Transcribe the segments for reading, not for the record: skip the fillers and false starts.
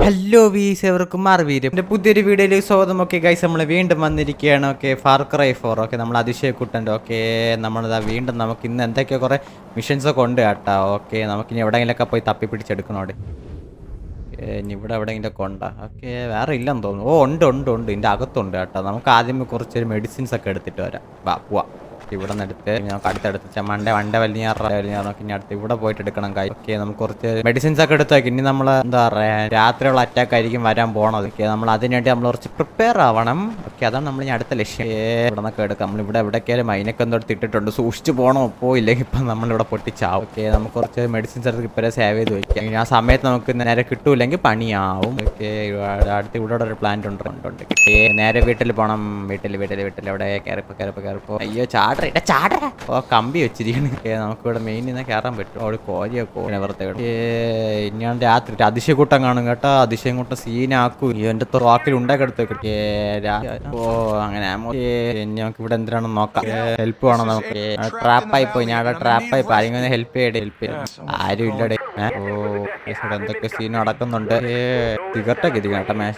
Hello Weiss എവർക്കും മാർവീരും എൻ്റെ പുതിയൊരു വീഡിയോയിലേക്ക് സ്വാഗതം. ഓക്കെ ഗൈസ്, നമ്മൾ വീണ്ടും വന്നിരിക്കുകയാണ്. Okay, far cry 4. ഓക്കെ, നമ്മൾ അതിശയക്കുട്ടൻ്റെ ഓക്കെ നമ്മളിതാ വീണ്ടും നമുക്ക് ഇന്ന് എന്തൊക്കെയോ കുറേ മിഷൻസൊക്കെ ഉണ്ട് കേട്ടോ. ഓക്കെ, നമുക്കിനി എവിടെയെങ്കിലുമൊക്കെ പോയി തപ്പി പിടിച്ചെടുക്കണോടെ. ഇനി ഇവിടെ എവിടെയെങ്കിലുമൊക്കെ ഉണ്ടാ? ഓക്കെ, വേറെ ഇല്ലെന്ന് തോന്നുന്നു. ഓ ഉണ്ട് ഉണ്ട് ഉണ്ട്, ഇതിൻ്റെ അകത്തുണ്ട് കേട്ടോ. നമുക്ക് ആദ്യം കുറച്ചൊരു മെഡിസിൻസ് ഒക്കെ എടുത്തിട്ട് വരാം. പോവാം. ഇവിടെ നിന്ന് എടുത്ത് നമുക്ക് അടുത്തെടുത്ത് വണ്ട വലിഞ്ഞാറ് നോക്കി ഇനി അടുത്ത് ഇവിടെ പോയിട്ട് എടുക്കണം കാര്യം. ഓക്കെ, നമുക്ക് കുറച്ച് മെഡിസിൻസ് ഒക്കെ എടുത്ത് വെക്കും. ഇനി നമ്മൾ എന്താ പറയുക, രാത്രിയുള്ള അറ്റാക്ക് ആയിരിക്കും വരാൻ പോണത്. ഓക്കെ, നമ്മൾ അതിനുവേണ്ടി നമ്മൾ കുറച്ച് പ്രിപ്പയർ ആവണം. ഓക്കെ, അതാണ് നമ്മൾ ഇനി അടുത്ത ലക്ഷ്യം. ഇവിടെ നിന്നൊക്കെ എടുക്കാം. നമ്മളിവിടെ എവിടേക്കായാലും അതിനൊക്കെ എന്തോ ഇട്ടിട്ടുണ്ട്. സൂക്ഷിച്ച് പോകണോ പോയില്ലെങ്കിൽ ഇപ്പം നമ്മളിവിടെ പൊട്ടിച്ചാവും. ഓക്കെ, നമുക്ക് കുറച്ച് മെഡിസിൻസ് എടുത്ത് ഇപ്പം സേവ് ചെയ്ത് വെക്കാം. ഇനി ആ സമയത്ത് നമുക്ക് നേരെ കിട്ടൂല്ലെങ്കിൽ പണിയാവും. ഓക്കെ, അടുത്ത് ഇവിടെ ഒരു പ്ലാന്റ് ഉണ്ട്. നേരെ വീട്ടിൽ പോകണം. വീട്ടിൽ എവിടെ കയറിപ്പോ അയ്യോ ചാട ഓ കമ്പി വെച്ചിരിക്കണ്. നമുക്കിവിടെ മെയിൻ ഇന്ന് കയറാൻ പറ്റും. അവിടെ കോരിയൊക്കെ വെറുതെ ഇനിയാണ് രാത്രി അതിശയക്കൂട്ടം കാണും കേട്ടോ. അതിശയക്കൂട്ടം സീനാക്കും. എന്റെ റോക്കിൽ ഉണ്ടാക്കെടുത്ത് വെക്കട്ടെ. ഓ അങ്ങനെ നമുക്ക് ഇവിടെ എന്തിനാണെന്ന് നോക്കാം. ഹെൽപ്പ് വേണം നമുക്ക്. ട്രാപ്പായി പോയി. ഞാൻ ട്രാപ്പായി പോയി. ആരെങ്കിലും ഹെൽപ്പ് ചെയ്യേ. ആരും ഇല്ലടേ. എന്തൊക്കെ സീൻ നടക്കുന്നുണ്ട്. സിഗരറ്റൊക്കെ ഇരിക്കണം കേട്ടോ. മേശ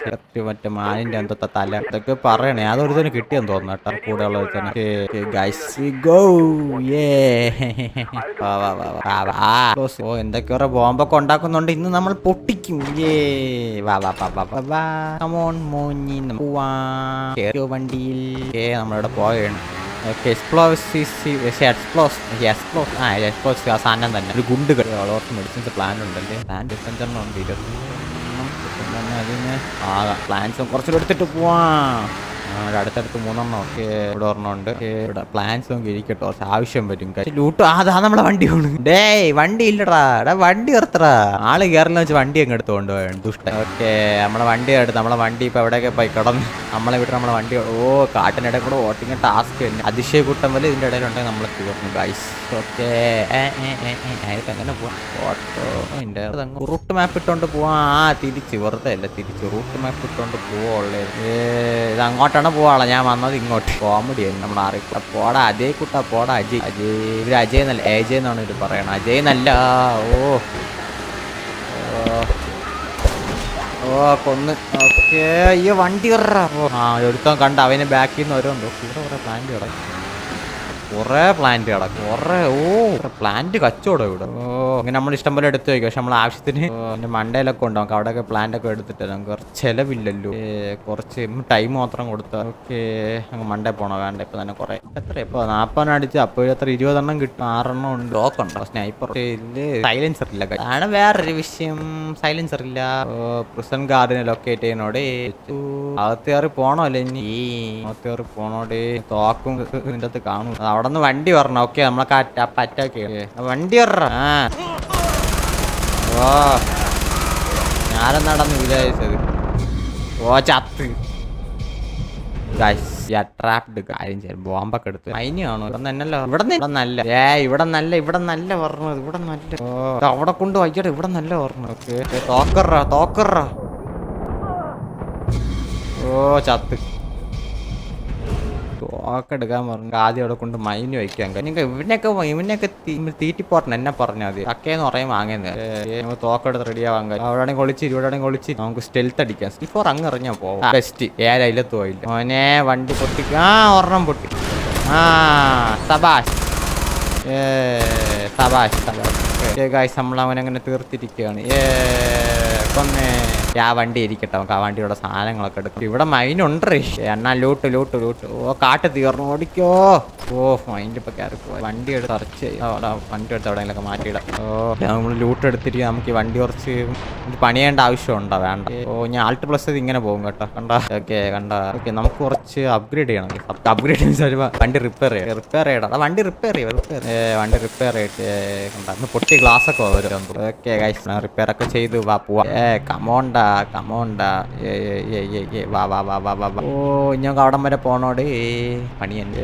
മറ്റേ മാനിന്റെ എന്തത്തെ തല ഇതൊക്കെ പറയണേ. അതൊരു തന്നെ കിട്ടിയെന്ന് തോന്നുന്നു കേട്ടോ. കൂടെ ഉള്ളത് തന്നെ. ഓ എന്തൊക്കെയോ ബോംബൊക്കെ ഉണ്ടാക്കുന്നുണ്ട്. ഇന്ന് നമ്മൾ പൊട്ടിക്കും. വണ്ടിയിൽ നമ്മളിവിടെ പോയാണ്. സാധനം തന്നെ ഒരു ഗുണ്ട് ഓർത്ത് മെഡിസിൻസ് പ്ലാൻ ഉണ്ടല്ലേ. പ്ലാൻ 25 ഉണ്ട്. 20 അതിന് പ്ലാൻസും കുറച്ചുകൂടെ എടുത്തിട്ട് പോവാം. അടുത്തടുത്ത് 3 ഒക്കെ ഇവിടെ ഒരെണ്ണമുണ്ട്. ഇവിടെ പ്ലാൻസ് നമുക്ക് ഇരിക്കട്ടോ. കുറച്ച് ആവശ്യം വരും. ലൂട്ട് അതാ നമ്മളെ വണ്ടി പോണ്. വണ്ടി ഇല്ലടാ. വണ്ടി നിർത്തടാ. ആള് കയറില്ല വെച്ച് വണ്ടി അങ്ങ് എടുത്തുകൊണ്ട് പോയാണ് ദുഷ്ട. ഓക്കെ, നമ്മളെ വണ്ടി എടുത്ത് നമ്മളെ വണ്ടി ഇപ്പൊ എവിടെയൊക്കെ പോയി കിടന്ന് നമ്മളെ വിട്ട് നമ്മളെ വണ്ടി കാട്ടിനിടയിൽ കൂടെ ഓട്ടിങ് ടാസ്ക് തന്നെ. അതിശയക്കൂട്ടം പോലെ ഇതിന്റെ ഇടയിലുണ്ടെങ്കിൽ നമ്മൾ തീർന്നു ഗൈസ്. ഓക്കെ, എങ്ങനെ പോവാം? ഓട്ടോ റൂട്ട് മാപ്പ് ഇട്ടോണ്ട് പോവാ. തിരിച്ച് വെറുതെ അല്ല, തിരിച്ച് റൂട്ട് മാപ്പ് ഇട്ടോണ്ട് പോവുള്ളേ. ഇത് അങ്ങോട്ടാണ് പോവാളെ. ഞാൻ വന്നത് ഇങ്ങോട്ട്. കോമഡി ആയിരുന്നു നമ്മൾ അറിയില്ല. പോടാ അജയ് കുട്ട, പോടാ അജയ്. ഇവര് അജയ് എന്നല്ല ഏജയ് എന്നാണ് ഇവര് പറയണത്. അജയ് എന്നല്ല. കൊന്ന്. ഓക്കെ, അയ്യോ വണ്ടി ഒരുത്തം കണ്ട അവനെ ബാക്കിൽ നിന്ന് ഓരോണ്ടോ. ഇവിടെ കുറെ പ്ലാന്റ് കിടക്കും. കുറെ പ്ലാന്റ് കിടക്കും. പ്ലാന്റ് കച്ചവടം ഇവിടെ. ഇങ്ങനെ നമ്മൾ ഇഷ്ടം പോലെ എടുത്ത് വയ്ക്കും. പക്ഷെ നമ്മൾ ആവശ്യത്തിന് മണ്ടയിലൊക്കെ ഉണ്ടാവും. നമുക്ക് അവിടെയൊക്കെ പ്ലാന്റ് ഒക്കെ എടുത്തിട്ട് നമുക്ക് കുറച്ച് ചിലവില്ലല്ലോ. കുറച്ച് ടൈം മാത്രം കൊടുത്താൽ. ഓക്കെ, അങ്ങ് മണ്ടേ പോണോ വേണ്ട. ഇപ്പൊ തന്നെ കുറെ എത്ര ഇപ്പൊ 40 അടിച്ച് അപ്പോൾ എത്ര 20 കിട്ടും. 6 ഉണ്ട്. ലോക്ക് ഉണ്ടോ? സ്നൈപ്പർ സൈലൻസർ ഇല്ല. ആണ് വേറൊരു വിഷയം. സൈലൻസർ ഇല്ല. പ്രിസൺ ഗാർഡിനെ ലൊക്കേറ്റ് ചെയ്യുന്നോടെ അകത്ത് കയറി പോണോ അല്ലേ? ഇനി അകത്ത് കയറി പോണോടെ തോക്കും ഇതിൻ്റെ അകത്ത് കാണും. അവിടെ നിന്ന് വണ്ടി വരണം. ഓക്കെ, നമ്മളെ അറ്റാക്ക് വണ്ടി വരണ. ഞാനും നടന്ന് വിചാരിച്ചത്. ചത്ത് ട്രാപ്ഡ്. കാര്യം ചെയ്യാം. ബോംബൊക്കെ എടുത്ത് അതിനാണോ ഇവിടെ തന്നെയല്ലോ. ഇവിടെ നല്ല ഇവിടെ നല്ല പറഞ്ഞത്. ഇവിടെ നല്ല അവിടെ കൊണ്ട് വയ്ക്കട്ടെ. ഇവിടെ നല്ല പറഞ്ഞു. ഓക്കെ, തോക്കറ ചത്ത്. തോക്കെ എടുക്കാൻ പറഞ്ഞു. ആദ്യം അവിടെ കൊണ്ട് മൈന് വയ്ക്കാൻ. ഇവനൊക്കെ തീറ്റിപ്പോട്ടൻ എന്നെ പറഞ്ഞാൽ മതി. അക്കേന്ന് പറയും വാങ്ങുന്നത്. തോക്കെടുത്ത് റെഡിയാവാൻ. അവിടെയാണെങ്കിൽ ഒളിച്ച് ഇവിടെയാണെങ്കിൽ ഒളിച്ച് നമുക്ക് സ്റ്റെൽത്ത് അടിക്കാം. ഇപ്പോൾ അങ്ങ് ഇറങ്ങിയാൽ പോവാം. ബെസ്റ്റ്. അതിലത്ത് പോയില്ല മോനെ. വണ്ടി പൊട്ടിക്കും. ഒരെണ്ണം പൊട്ടി. സബാഷ്. നമ്മളവനങ്ങനെ തീർത്തിരിക്കുകയാണ്. കൊന്നേ. ആ വണ്ടി ഇരിക്കട്ടെ. നമുക്ക് ആ വണ്ടിയുടെ സാധനങ്ങളൊക്കെ എടുക്കും. ഇവിടെ മൈനുണ്ടേ. എന്നാ ലൂട്ട്. കാട്ട് തീർന്നു. ഓടിക്കോ. മൈൻഡ് ഇപ്പൊ കയറിപ്പോ. വണ്ടി എടുത്ത് അറച്ച് വണ്ടി എടുത്ത് എവിടെയെങ്കിലൊക്കെ മാറ്റിയിടാം. നമ്മൾ ലൂട്ട് എടുത്തിട്ട് നമുക്ക് ഈ വണ്ടി കുറച്ച് പണിയേണ്ട ആവശ്യമുണ്ടോ? വേണ്ട. ഞാൻ ആൾട്ട് പ്ലസ് ഇങ്ങനെ പോകും കേട്ടോ. കണ്ട. ഓക്കെ, നമുക്ക് കുറച്ച് അപ്ഗ്രേഡ് ചെയ്യണം. അപ്ഗ്രേഡ് വണ്ടി റിപ്പയർ ചെയ്യണം. വണ്ടി റിപ്പയർ ചെയ്തിട്ട് കണ്ട പൊട്ടി ഗ്ലാസ് ഒക്കെ വരും. ഓക്കെ ഗൈസ്, റിപ്പയർ ഒക്കെ ചെയ്ത് പോവാ. കമോണ്ടാ. ഞങ്ങൾക്ക് അവിടം വരെ പോണോട് പണിയുണ്ട്.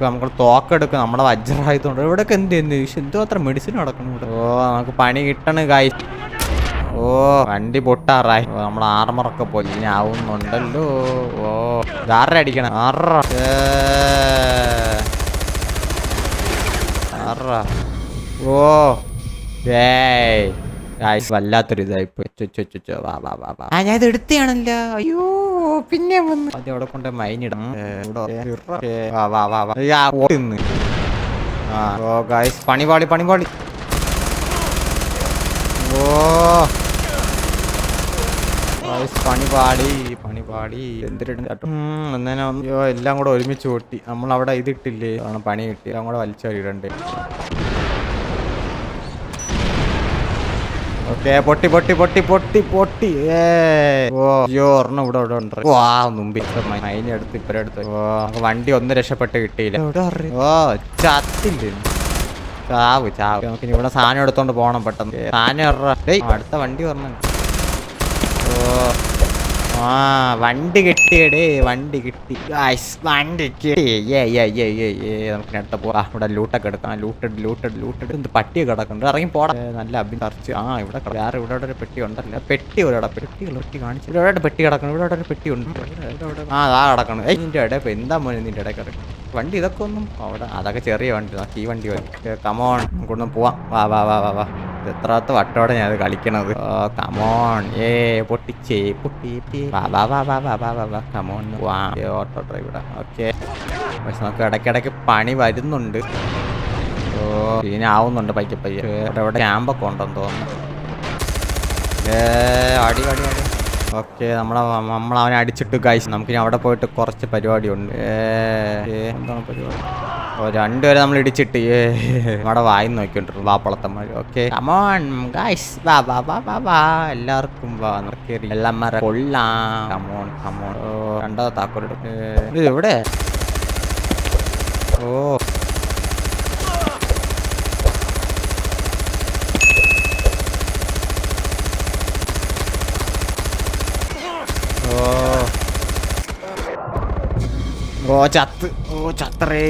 നമുക്ക് തോക്കെടുക്കും. നമ്മുടെ വജ്രായതുകൊണ്ട് ഇവിടെയൊക്കെ എന്തോ അത്ര മെഡിസിൻ നടക്കണം ഇവിടെ. നമുക്ക് പണി കിട്ടണ് ഗൈസ്. വണ്ടി പൊട്ടാറായി. നമ്മളെ ആർമറൊക്കെ പോയി. ഇനി ആവുന്നുണ്ടല്ലോ. ആറര അടിക്കണം. ഗായ്സ് വല്ലാത്തൊരു ഇതായിപ്പോയി. വാ വാ വാ വാ. ഞാൻ ഇത് എടുത്തയാണല്ലോ. അയ്യോ പിന്നെ വന്ന് അത് അവിടെ കൊണ്ട് മൈനിടാം. വാ വാ വാ വാ. ഓടുന്നു. ഓ ഗായ്സ് പണിപാളി പണിപാളി. ഓ പണിപാടി പണിപാടി എന്തിനാ എല്ലാം കൂടെ ഒരുമിച്ച് പൊട്ടി. നമ്മളവിടെ ഇതിട്ടില്ലേ പണി കിട്ടി എല്ലാം കൂടെ വലിച്ചറിയിടണ്ടേ. ഓക്കെ പൊട്ടി പൊട്ടി പൊട്ടി പൊട്ടി പൊട്ടി. ഒരെണ്ണം ഇവിടെ ഇവിടെ ഉണ്ട്. മുമ്പിൽ അതിനെടുത്ത് ഇപ്പഴെടുത്ത്. വണ്ടി ഒന്ന് രക്ഷപ്പെട്ട് കിട്ടിയില്ല. ചത്തില്ലേ ചാവ് ചാവ്. നമുക്ക് ഇവിടെ സാധനം എടുത്തോണ്ട് പോണം പെട്ടെന്ന്. സാധനം അടുത്ത വണ്ടി പറഞ്ഞു. വണ്ടി കിട്ടിയടേ വണ്ടി കിട്ടി. വണ്ടി കിട്ടി. നമുക്ക് അടുത്ത പോവാ. ഇവിടെ ലൂട്ടൊക്കെ എടുക്കാം. ലൂട്ട് എന്ത് പട്ടിയൊക്കെ കിടക്കുന്നുണ്ട്. ഇറങ്ങി പോടാ. നല്ല അഭിനർച്ച്. ഇവിടെ വേറെ ഇവിടെ ഒരു പെട്ടി ഉണ്ടല്ലോ. പെട്ടി ഒരാടെ പെട്ടി കാണിച്ചു. ഇവിടെ പെട്ടി കിടക്കണം. ഇവിടെ ഒരു പെട്ടി ഉണ്ട്. അതാ കിടക്കണം. നിന്റെ ഇടയിൽ ഇപ്പൊ എന്താ മോനെ നിന്റെ ഇടയിൽ കിടക്കണം. വണ്ടി ഇതൊക്കെ ഒന്നും അവിടെ അതൊക്കെ ചെറിയ വണ്ടി. ഈ വണ്ടി മതി. കമോൺ നമുക്കൊന്ന് പോവാം. വാ വാ വാ വാ വാ. എത്രാമത്തെ വട്ടോടെ ഞാൻ അത് കളിക്കണത്. കമോൺ പൊട്ടിച്ചേ പൊട്ടി. Come on auto driver. ഓക്കെ പക്ഷെ നമുക്ക് ഇടയ്ക്കിടയ്ക്ക് പണി വരുന്നുണ്ട്. ആവുന്നുണ്ട് പയ്യെ പയ്യെ. ഇവിടെ ക്യാമ്പൊക്കെ ഉണ്ടെന്ന് തോന്നുന്നു. അടി അടി അടി. ഓക്കെ നമ്മളവനെ അടിച്ചിട്ട് ഗൈസ് നമുക്കിനി അവിടെ പോയിട്ട് കുറച്ച് പരിപാടി ഉണ്ട്. എന്താണ് പരിപാടി? രണ്ടുപേരെ നമ്മൾ ഇടിച്ചിട്ട് നമ്മുടെ വായി നോക്കിക്കൊണ്ടിരുന്നു വാപ്പളത്തന്മാർ. ഓക്കെ കമോൺ ഗൈസ് വാ വാ വാ വാ വാ. എല്ലാവർക്കും വാ നോക്കി എല്ലാമാരെ കൊള്ളാം. Come on come on. രണ്ടാമത്തെ താക്കോലെടുക്കും. ഇത് എവിടെ? ഓ ചത്തറേ.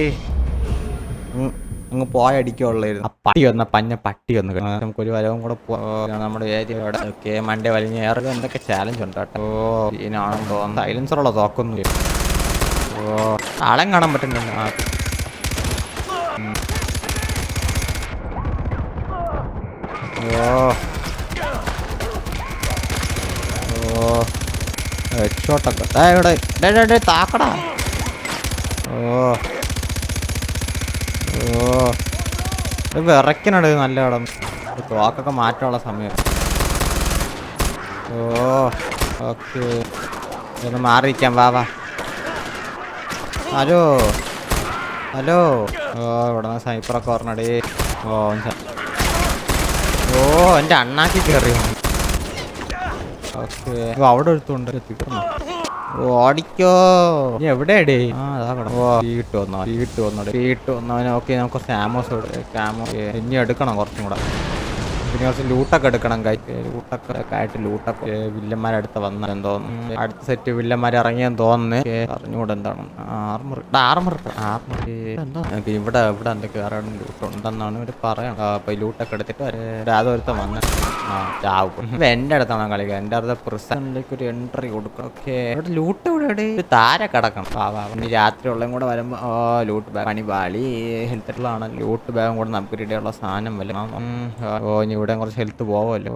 അങ്ങ് പോയടിക്കുള്ളായിരുന്നു. പട്ടി വന്ന പട്ടി വന്ന് നമുക്കൊരു വരവും കൂടെ നമ്മുടെ ഏരിയയോടെ. ഓക്കെ മണ്ടേ വലിഞ്ഞ് ഏറെ എന്തൊക്കെ ചാലഞ്ച് ഉണ്ട് കേട്ടോ. ഇതിനാണെന്ന് തോന്നുന്നു. സൈലൻസറുള്ള തോക്കൊന്നും. ആളെ കാണാൻ പറ്റുന്നുണ്ട്. ഹെഡ്ഷോട്ടൊക്കെ ഇവിടെ താക്കടാ. വിറയ്ക്കണത് നല്ല ഇടം. തോക്കൊക്കെ മാറ്റാനുള്ള സമയം. ഓക്കെ ഒന്ന് മാറിയിരിക്കാം. വാ വാ. Hello hello. ഇവിടെ നിന്ന് സൈപ്പറൊക്കെ ഓർണടേ. എൻ്റെ അണ്ണാക്കി കയറി. ഓക്കെ അവിടെ എടുത്തുണ്ട്. ഓടിക്കോ. എവിടെയാടേ? വീട്ട് വന്നവനെ. ഓക്കെ നമുക്ക് കുറച്ച് ആമോസ് ഇനി എടുക്കണം കുറച്ചും കൂടെ. പിന്നെ കുറച്ച് ലൂട്ടൊക്കെ എടുക്കണം. ലൂട്ടൊക്കെ ആയിട്ട് ലൂട്ടൊക്കെ വില്ലന്മാരടുത്ത് വന്നെന്ന് തോന്നുന്നു. അടുത്ത സെറ്റ് വില്ലന്മാർ ഇറങ്ങിയെന്ന് തോന്നുന്നു. അറിഞ്ഞുകൂടെ എന്താണ് ആർമർ ഇവിടെ എന്തൊക്കെ വേറെ ലൂട്ട് ഉണ്ടെന്നാണ് ഇവര് പറയണം. അപ്പൊ ഈ ലൂട്ടൊക്കെ എടുത്തിട്ട് അതൊരുത്തം വന്ന് ചാവും. എന്റെ അടുത്താണ് കളിക്കുക. എന്റെ അടുത്ത് പ്രിസണിലേക്ക് ഒരു എൻട്രി കൊടുക്കണം. ഓക്കെ ഇവിടെ ലൂട്ട് ഇവിടെ ഒരു താര കിടക്കണം. ഇനി രാത്രി ഉള്ളതും കൂടെ വരുമ്പോ ലൂട്ട് ബാഗ് പണിപാളി. ഹെൽത്തുള്ളതാണ്. ലൂട്ട് ബാഗും കൂടെ നമുക്ക് ഇടയുള്ള സാധനം വല്ല. ഇനി ഇവിടെ കുറച്ച് ഹെൽത്ത് പോവല്ലോ.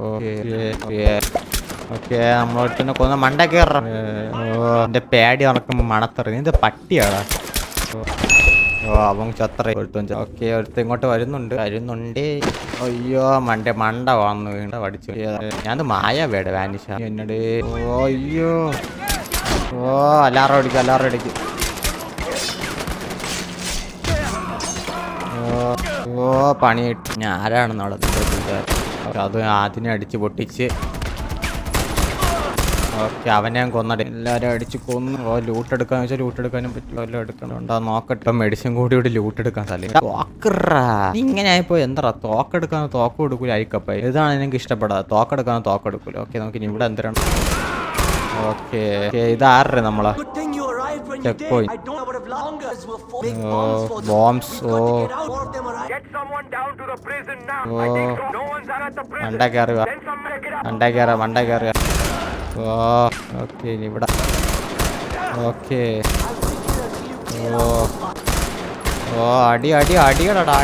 ഓക്കെ നമ്മളൊരുത്തന്നെ കൊന്ന മണ്ട കയറാം. എന്റെ പേടി ഉറക്കുമ്പോ മണത്തെറിഞ്ഞ ഇത് പട്ടിയാടാ. അവൻ ചത്ര. ഓക്കെ ഒരുത്ത ഇങ്ങോട്ട് വരുന്നുണ്ട്. അയ്യോ മണ്ട വന്നു വീണ്ട പഠിച്ചു. ഞാൻ മായ വേട വാനിഷ എന്നോട്. അയ്യോ അലാറം അടിക്കും. പണി കിട്ടി. ഞാൻ ആരാണെന്ന് അവിടെ അത് അതിനെ അടിച്ച് പൊട്ടിച്ച്. ഓക്കെ അവനെ ഞാൻ കൊന്നടേ. എല്ലാവരും അടിച്ച് കൊന്നു. ലൂട്ട് എടുക്കാന്ന് വെച്ചാൽ ലൂട്ട് എടുക്കാനും പറ്റില്ല. എല്ലാം എടുക്കണുണ്ടോ നോക്കട്ടെ. മെഡിസിൻ കൂടി ലൂട്ട് എടുക്കാൻ സാധിക്കും. ഇങ്ങനെ ആയിപ്പോ എന്താ തോക്കെടുക്കാന്ന് തോക്ക് കൊടുക്കൂല. അയക്കപ്പ ഇതാണ് എനിക്ക് ഇഷ്ടപ്പെടാതെ. തോക്കെടുക്കാന്ന് തോക്കെടുക്കൂല. ഓക്കെ നമുക്ക് ഇവിടെ എന്തിനാണ്. ഓക്കെ ഇതാരുടെ നമ്മളെ ചെക്ക് പോയിന്റ്. ബോംബ്സ്. മണ്ട കയറുക. ഓക്കെ ഇവിടെ. ഓക്കെ അടിയടാ.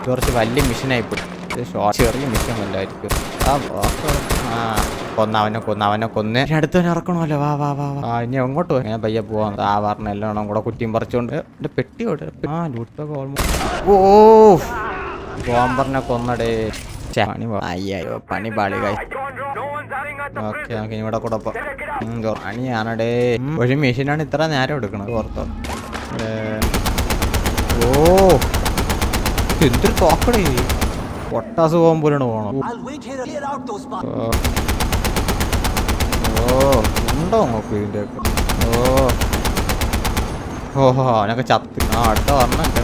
കുറച്ച് വലിയ മിഷനായിപ്പോയി. ചെറിയ മിഷൻ വല്ലായിരിക്കും. കൊന്നവനെ കൊന്ന് അടുത്തവനെ ഇറക്കണമല്ലോ. വാ വാ വാ വാ ഇനി എങ്ങോട്ട് പോയി ഞാൻ പയ്യെ പോവാം. പറഞ്ഞ എല്ലാം കൂടെ കുറ്റിയും പറിച്ചോണ്ട് എന്റെ പെട്ടി ലൂട്ടൊക്കെ ഓൾമോസ്റ്റ്. ഓ ബോംബറിനെ കൊന്നടേ. അയ്യോ പണി പാളി കായ്. ഓക്കെ നമുക്ക് ഇവിടെ കൂടെ പണിയാണടേ. ഒരു മെഷീനാണ് ഇത്ര നേരം എടുക്കണത് ഓർത്തോ. ഓ എന്തൊരു തോക്കടേ. പൊട്ടാസ് പോകാൻ പോലാണ് പോണം. ഓ ഉണ്ടോ നോക്കൂ ഇതിൻ്റെയൊക്കെ. ഓഹോ അവനൊക്കെ ചത്ത്. അടുത്ത വർണ്ണുണ്ട്.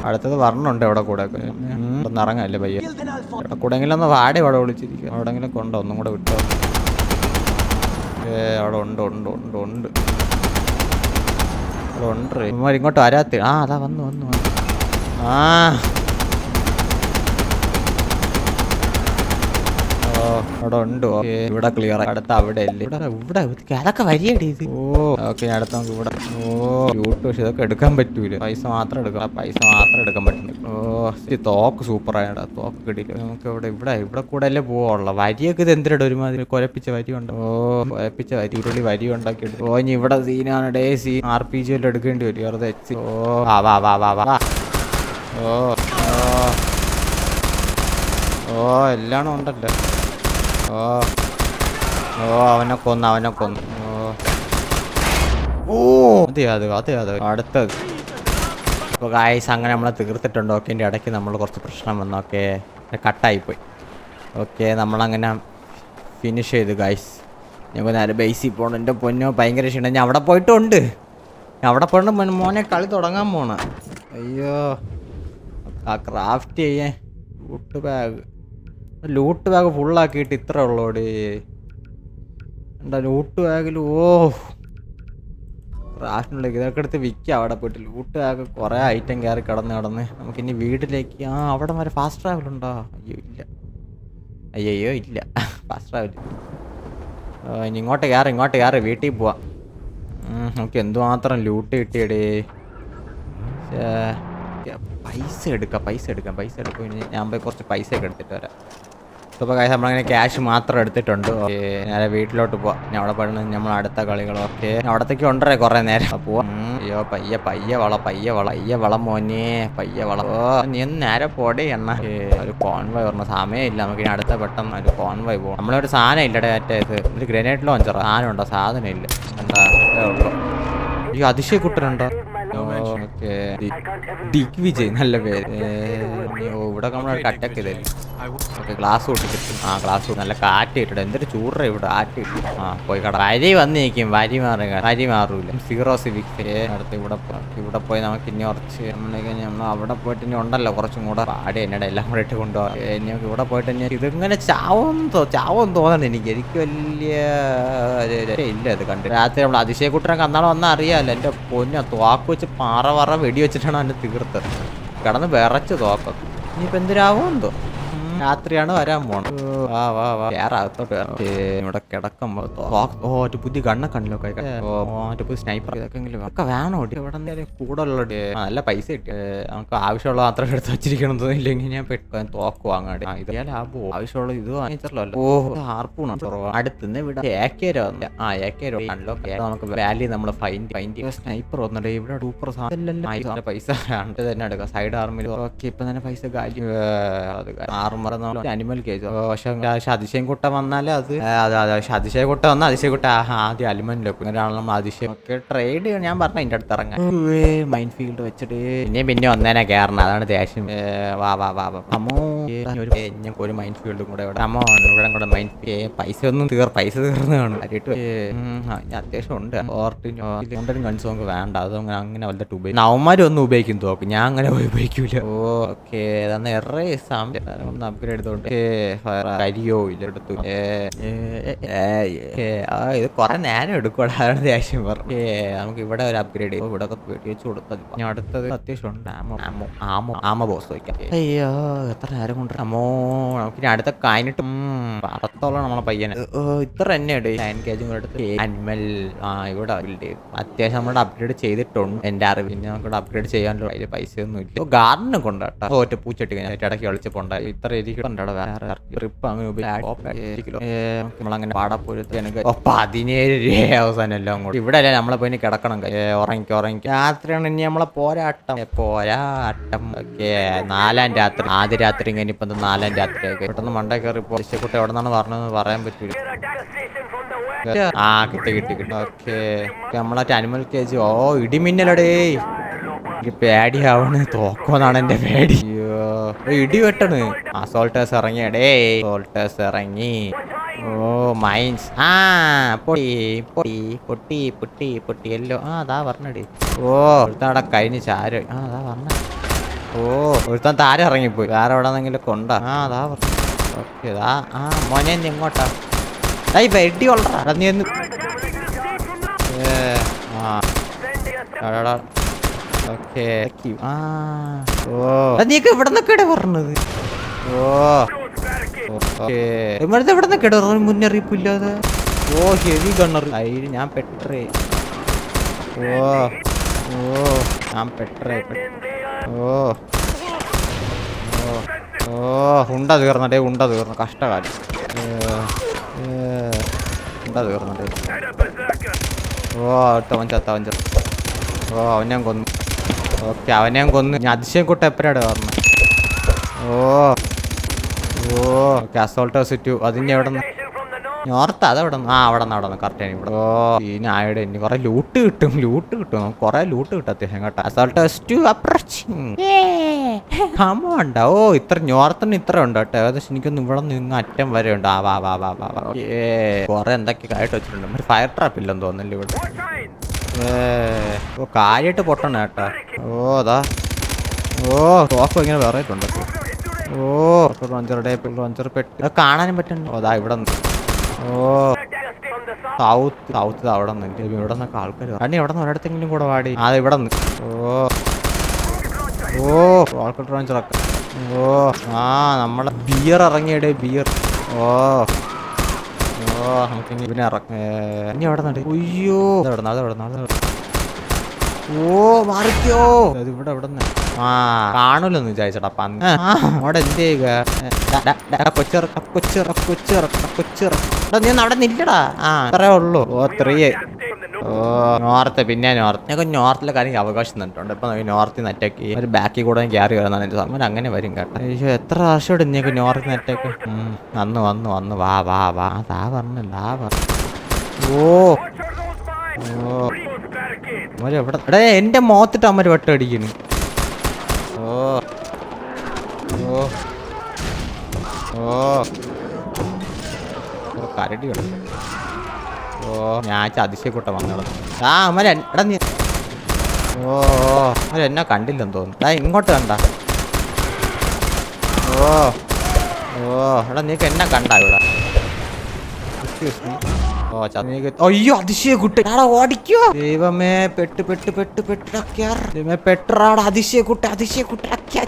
അടുത്തത് വർണ്ണുണ്ട് എവിടെ കൂടെ ഒക്കെ. ഒന്ന് ഇറങ്ങല്ലേ പയ്യ. എവിടെ കൂടെങ്കിലും ഒന്ന് വാടി അവിടെ വിളിച്ചിരിക്കുക. എവിടെങ്കിലും കൊണ്ടോ ഒന്നും കൂടെ വിട്ടോ. അവിടെ ഉണ്ട് ഉണ്ട് ഉണ്ട് ഉണ്ട് അവിടെ ഉണ്ട്. ഇങ്ങോട്ട് വരാത്ത. അതാ വന്നു വന്നു വന്നു. അവിടെ ഉണ്ട്. ഇവിടെ ക്ലിയർ. അടുത്ത അവിടെ അല്ലേ. ഇവിടെ അതൊക്കെ വരിയടി ഇത്. ഓക്കെ അടുത്ത നമുക്ക് ഇവിടെ. ലൂട്ട് പക്ഷെ ഇതൊക്കെ എടുക്കാൻ പറ്റൂല. പൈസ മാത്രം എടുക്കാം. പൈസ മാത്രം എടുക്കാൻ പറ്റുന്നു. തോക്ക് സൂപ്പറായടാ. തോക്ക് കിട്ടില്ല നമുക്ക്. ഇവിടെ കൂടെ അല്ലേ പോവുള്ള വരിയൊക്കെ. ഇത് എന്തിനാ ഒരുമാതിരി കൊലപ്പിച്ച വരി ഉണ്ട്. കൊലപ്പിച്ച വരി ഉരുളി വരി ഉണ്ടാക്കി എടുത്തു. ഇനി ഇവിടെ സീനാണ് ഡേ. സീൻ RPG എല്ലാം എടുക്കേണ്ടി വരും. വെറുതെ വാ വാ വാ വാ. എല്ലാം ഉണ്ടല്ലോ. അവനെ കൊന്നു. അതെ അടുത്തത്. ഇപ്പോൾ ഗായ്സ് അങ്ങനെ നമ്മൾ തീർത്തിട്ടുണ്ട്. ഓക്കെ എൻ്റെ ഇടയ്ക്ക് നമ്മൾ കുറച്ച് പ്രശ്നം വന്നു. ഓക്കെ കട്ടായിപ്പോയി. ഓക്കെ നമ്മളങ്ങനെ ഫിനിഷ് ചെയ്തു ഗായ്സ്. ഞങ്ങൾക്ക് നേരെ ബേസിൽ പോകണം. എൻ്റെ പൊന്നോ ഭയങ്കര ക്ഷീണം. ഞാൻ അവിടെ പോയിട്ടുണ്ട്. അവിടെ പോയിട്ട് മോനെ കളി തുടങ്ങാൻ പോണ. അയ്യോ ക്രാഫ്റ്റ് ചെയ്യാൻ ലൂട്ട് ബാഗ് ഫുള്ളാക്കിയിട്ട് ഇത്ര ഉള്ളോടി. എന്താ ലൂട്ട് ബാഗിൽ ക്രാഫ്റ്റിനുള്ളിലേക്ക് ഇതൊക്കെ എടുത്ത് വിൽക്കാം. അവിടെ പോയിട്ട് ലൂട്ട് ബാഗ് കുറേ ഐറ്റം കയറി കിടന്ന് നമുക്കിനി വീട്ടിലേക്ക്. അവിടെ വരെ ഫാസ്റ്റ് ട്രാവൽ ഉണ്ടോ? അയ്യോ ഇല്ല ഫാസ്റ്റ് ട്രാവൽ. ഇനി ഇങ്ങോട്ട് കയറി വീട്ടിൽ പോവാം. നമുക്ക് എന്തുമാത്രം ലൂട്ട് കിട്ടിയടേ. പൈസ എടുക്കാം. ഞാൻ പോയി കുറച്ച് പൈസയൊക്കെ എടുത്തിട്ട് വരാം. ഇപ്പോൾ കാര്യം നമ്മളങ്ങനെ ക്യാഷ് മാത്രം എടുത്തിട്ടുണ്ട്. നേരെ വീട്ടിലോട്ട് പോവാം. ഞാൻ അവിടെ പോയിട്ട് നമ്മൾ അടുത്ത കളികളൊക്കെ അവിടത്തേക്ക് ഉണ്ടേ കുറേ നേരം പോവാം. അയ്യോ പയ്യെ വള മോനെ പയ്യെ വള. നീ ഒന്ന് നേരെ പോടേ എണ്ണ. ഒരു കോൺവോയ് പറഞ്ഞ സമയമില്ല. നമുക്ക് ഇനി അടുത്ത പെട്ടെന്ന് ഒരു കോൺവോയ് പോകാം. നമ്മളൊരു സാധനം ഇല്ലടേ. മറ്റേ ഒരു ഗ്രനേഡ് ലോഞ്ചർ സാധനം ഉണ്ടോ? സാധനം ഇല്ല. എന്താ ഉള്ളു. ഈ അതിശയക്കുട്ടനുണ്ടോ? ദിഗ്വിജയ് നല്ല പേര്. ഇവിടെ നമ്മൾ അറ്റാക്ക് ചെയ്തല്ലേ. ഓക്കെ ഗ്ലാസ് പൊട്ടിച്ചിട്ട്. ഗ്ലാസ് നല്ല കാറ്റ് ഇട്ടിട്ട്. എന്തൊരു ചൂട ഇവിടെ കാറ്റ് ഇട്ടു. പോയി കട വരി വന്നിരിക്കും. വരി മാറൂല. 0 സിവിക്സ് അടുത്ത് ഇവിടെ പോയി നമുക്ക് ഇനി കുറച്ച് നമ്മൾ അവിടെ പോയിട്ട് ഇനി ഉണ്ടല്ലോ കുറച്ചും കൂടെ പാടി എന്നോട് എല്ലാം കൂടെ ഇട്ട് കൊണ്ടുപോകാം. ഇനി ഇവിടെ പോയിട്ട് ഇനി ഇതിങ്ങനെ ചാവും തോന്നണം എനിക്ക് വലിയ ഇല്ല. ഇത് കണ്ട് രാത്രി നമ്മൾ അതിശയക്കുട്ടനൊക്കെ അന്നാളെ വന്നാൽ അറിയാമല്ലോ. എൻ്റെ പൊന്ന തോക്ക് വെച്ച് പറ വെടി വെച്ചിട്ടാണ് എന്നെ തീർത്തത്. കിടന്ന് വിറച്ച് തോക്കൊക്കെ. ഇനിയിപ്പോൾ എന്തിനാവോ എന്തോ. രാത്രിയാണ് വരാൻ പോണത്. അകത്തോട്ട് ഇവിടെ കിടക്കുമ്പോ പുതിയ ഗണ്ണൊക്കെ ഉണ്ടല്ലോ. പുതിയ സ്നൈപ്പർ ഇതൊക്കെങ്കിലും ഒക്കെ വേണോ? ഇവിടെ കൂടെ ഉള്ളത് നല്ല പൈസ കിട്ടി. നമുക്ക് ആവശ്യമുള്ള മാത്രം എടുത്ത് വെച്ചിരിക്കണം. തോന്നില്ലെങ്കിൽ ഞാൻ പെട്ടെന്ന് തോക്ക് വാങ്ങാട്. ഇത് ലാഭോ ആവശ്യമുള്ള ഇത് വാങ്ങിച്ചല്ലോ. ഹാർപ്പൂണോ അടുത്തുനിന്ന് ഇവിടെ ഏക്കേരോ അൺലോക്ക്. നമുക്ക് വാലി നമ്മൾ ഫൈൻഡ് സ്നൈപ്പർ വന്നിട്ട് ഇവിടെ ഡൂപ്പർ സാധനം പൈസ തന്നെ എടുക്കാം. സൈഡ് ആർമിൽ ഓക്കെ ഇപ്പൊ തന്നെ പൈസ കാര്യം. Armour animal cage. പക്ഷെ അതിശയംകുട്ട വന്നാലേ പക്ഷെ അതിശയക്കുട്ട വന്നാൽ അതിശയക്കുട്ട ആദ്യം അലിമനിലേക്ക് നമ്മൾ അതിശയം ഒക്കെ ട്രേഡ് ചെയ്യാൻ. ഞാൻ പറഞ്ഞ അതിൻ്റെ അടുത്ത് ഇറങ്ങാൻ മൈൻഡ് ഫീൽഡ് വെച്ചിട്ട് പിന്നെ ഒന്നേനെ കയറണം. അതാണ് ദേഷ്യം. അമ്മോ ഒരു മൈൻഡ് ഫീൽഡും കൂടെ ഇവിടെ അമ്മോ ഇവിടെ കൂടെ മൈൻഡ് പൈസ തീർന്നു കാണും. അത്യാവശ്യം ഉണ്ട്. ഓർട്ടിനും കൺസോ വേണ്ട. അത് അങ്ങനെ വല്ലട്ട് ഉപയോഗിക്കും. അവന്മാരൊന്നും ഉപയോഗിക്കും തോക്കും. ഞാൻ അങ്ങനെ ഉപയോഗിക്കൂല. ഓക്കെ അപ്ഗ്രേഡ് ചെയ്തോണ്ട് കരിയോ ഇല്ലെടുത്തു. ഇത് കുറെ നേരം എടുക്കൂടാ. അതാണ് ദേഷ്യം പറഞ്ഞു. നമുക്ക് ഇവിടെ ഒരു അപ്ഗ്രേഡ് ചെയ്യും. ഇവിടെ വെടി വെച്ച് കൊടുത്തത്. ഞാൻ അടുത്തത് അത്യാവശ്യം ഉണ്ട്. ആമോ ബോസ് വയ്ക്കാം. അയ്യോ എത്ര നേരം കൊണ്ട് അമ്മോ. നമുക്ക് ഇനി അടുത്ത കഴിഞ്ഞിട്ട് പറത്തോളം നമ്മളെ പയ്യനെ ഇത്ര തന്നെയുണ്ട് 9 kg കൂടെ എടുത്ത് ആനിമൽ ഇവിടെ അത്യാവശ്യം നമ്മുടെ അപ്ഗ്രേഡ് ചെയ്തിട്ടുണ്ട് എന്റെ അറിവ്. പിന്നെ നമുക്ക് അപ്ഗ്രേഡ് ചെയ്യാനുള്ള അതിൽ പൈസ ഒന്നും ഇല്ല. ഗാർഡനെ കൊണ്ടാട്ടോ ഒറ്റ പൂച്ചട്ടി ഇടയ്ക്ക് കളിച്ചപ്പോണ്ടായി ഇത്ര ഇരിക്കണ്ടോ വേറെ ട്രിപ്പ് അങ്ങനെ നമ്മളങ്ങനെ പാടപ്പോഴത്തെ 17 രൂപ അവസാനം എല്ലാം കൂടി. ഇവിടെ അല്ലേ നമ്മളെ പോയി കിടക്കണം. ഉറങ്ങി രാത്രിയാണ് ഇനി നമ്മളെ പോരാട്ടം ഓക്കെ. 4-ാം രാത്രി ആദ്യ രാത്രി ഇങ്ങനെ ഇപ്പൊ 4-ാം രാത്രി ഒക്കെ പെട്ടെന്ന് മണ്ട കയറി പോയിട്ട് എവിടെ നിന്നാണ് പറഞ്ഞതെന്ന് പറയാൻ പറ്റൂല. കിട്ടി ഓക്കെ. നമ്മളെ അനിമൽ കേജ് ഇടിമിന്നലടേ എനിക്ക് പേടിയാവണ്. തോക്കോന്നാണ് എന്റെ പേടി. ഇടി വെട്ടണ്. സോൾട്ടേഴ്സ് ഇറങ്ങിയടേ. സോൾട്ടേഴ്സ് ഇറങ്ങി. മൈൻസ് പൊട്ടിയല്ലോ. അതാ പറഞ്ഞടി. ഒരുത്തവിടെ കഴിഞ്ഞ് ചാര്. അതാ പറഞ്ഞ. ഒരുത്തൻ താരം ഇറങ്ങിപ്പോയി. വേറെ എവിടെന്നെങ്കിലും കൊണ്ടാ. അതാ പറഞ്ഞു. ഓക്കെ. മോനെ എങ്ങോട്ടാ വെടി കൊള്ളാ നീ ഒന്ന്. ഓക്കെ. നീക്ക് ഇവിടെ നിന്നൊക്കെ പറഞ്ഞത്. ഇവിടെ നിന്നൊക്കെ മുന്നറിയിപ്പില്ലാതെ. Heavy gunner. ഞാൻ പെട്ടറേ. ഞാൻ പെട്ടറേ. ഉണ്ട തീർന്നു കഷ്ടകാലം. ഉണ്ട തീർന്നടേ. അവനെയും കൊന്നു. ഓക്കെ അവനെയും കൊന്നു. ഞാൻ അതിശയം കൂട്ട എപ്പോഴാണ് പറഞ്ഞത്. ഓക്കെ. അസോൾട്ടേഴ്സ് 2 അതിന് എവിടെ നിന്ന് നോർത്ത് അതെവിടെ നിന്ന് അവിടെ നിന്ന് കറക്റ്റ് ഇവിടെ. ഈ നായുടെ ഇനി കുറെ ലൂട്ട് കിട്ടും. കുറെ ലൂട്ട് കിട്ടും അത്യാവശ്യം കേട്ടോ. അസോൾട്ടേഴ്സ് 2 അപ്രോച്ചിങ്. ഇത്ര നോർത്തിന് ഇത്ര ഉണ്ട് കേട്ടോ. ഏകദേശം എനിക്കൊന്ന് ഇവിടെ നിന്ന് അറ്റം വരെ ഉണ്ട്. കൊറേ എന്തൊക്കെ ആയിട്ട് വെച്ചിട്ടുണ്ട്. ഒരു ഫയർ ട്രാപ്പ് ഇല്ലെന്ന് തോന്നുന്നില്ല ഇവിടെ. കാര്യമായിട്ട് പൊട്ടണ കേട്ടാ. അതാ തോക്ക് ഇങ്ങനെ വേറെ ഉണ്ട്. കാണാനും പറ്റുന്നുണ്ടോ? അതാ ഇവിടെ സൗത്ത് അവിടെ നിന്ന് ഇവിടെ നിന്നൊക്കെ ആൾക്കാർ അണ്ണി എവിടെ നിന്ന് ഒരിടത്തെങ്കിലും കൂടെ വാടി. ഇവിടെ നിന്ന് റോക്കറ്റ് ലോഞ്ചറൊക്കെ. നമ്മളെ ബിയർ ഇറങ്ങിയടേ. ബിയർ നമുക്കിനി ഇവനെ ഇനി എവിടെ നിന്നേ. അയ്യോ അതെവിടെ മാറിക്കോ. ഇവിടെ എവിടെ നിന്ന് കാണൂലെന്ന് വിചാരിച്ചടാ പന്നി. അവിടെ എന്ത് ചെയ്യുക. നീ അവിടെ നില്ലടാ. അത്രേ ഉള്ളൂ. 3. നോർത്ത്. പിന്നെ ഞങ്ങൾക്ക് നോർത്തിലെ കാര്യം അവകാശം തന്നിട്ടുണ്ട്. ഇപ്പൊ നോർത്തിൽ നിന്ന് അറ്റാക്ക് ഒരു ബാക്കിൽ കൂടെ കയറി വരുന്നതാണ് എന്റെ സമയം. അങ്ങനെ വരും കേട്ടോ. എത്ര പ്രാവശ്യം ഇടും ഞങ്ങൾക്ക് നോർത്തിൽ നിന്ന് അറ്റാക്ക്. വന്ന് വാ അതാ പറഞ്ഞു. എവിടെ എന്റെ മോത്തിട്ട് അമ്മ വെട്ടം അടിക്കുന്നു. കരടി കിടക്കും. ഞാൻ അതിശയക്കൂട്ട വന്നോളൂ. എടാ നീ എന്നെ കണ്ടില്ലെന്ന് തോന്നുന്നു. ഇങ്ങോട്ട് കണ്ട. എടാ നീക്ക് എന്നെ കണ്ട ഇവിടെ. അയ്യോ അതിശയക്കുട്ടി ഓടിക്കോ. ദൈവമേ പെട്ടറാടെ അതിശയക്കുട്ടി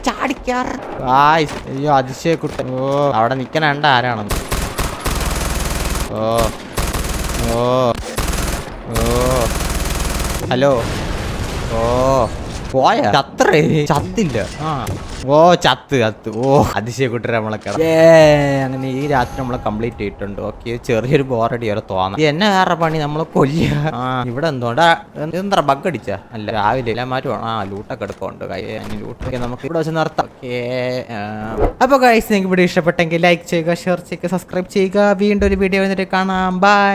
ചാടിക്കാറ്. അയ്യോ അതിശയക്കുട്ടി. അവിടെ നിക്കണണ്ട ആരാണെന്ന്. ഹലോ. പോയ ചത്രേ. ചത്തില്ല. ചത്ത്. അതിശയക്കുട്ടി നമ്മളെ അങ്ങനെ ഈ രാത്രി നമ്മളെ കംപ്ലീറ്റ് ചെയ്തിട്ടുണ്ട്. ഓക്കെ. ചെറിയൊരു ബോറടി വരെ തോന്നാം. എന്നെ വേറെ പണി നമ്മളെ കൊല്ലുക. ഇവിടെ എന്തോണ്ടാ എന്താ ബഗ് അടിച്ച അല്ല രാവിലെ എല്ലാം മാറ്റും. ലൂട്ടൊക്കെ എടുക്കുന്നുണ്ട്. ലൂട്ടൊക്കെ നമുക്ക് ഇവിടെ വെച്ച് നിർത്താം. ഓക്കെ. അപ്പൊ ഗൈസ് നിങ്ങൾക്ക് വീഡിയോ ഇഷ്ടപ്പെട്ടെങ്കിൽ ലൈക്ക് ചെയ്യുക, ഷെയർ ചെയ്യുക, സബ്സ്ക്രൈബ് ചെയ്യുക. വീണ്ടും ഒരു വീഡിയോ വന്നിട്ട് കാണാം. ബൈ.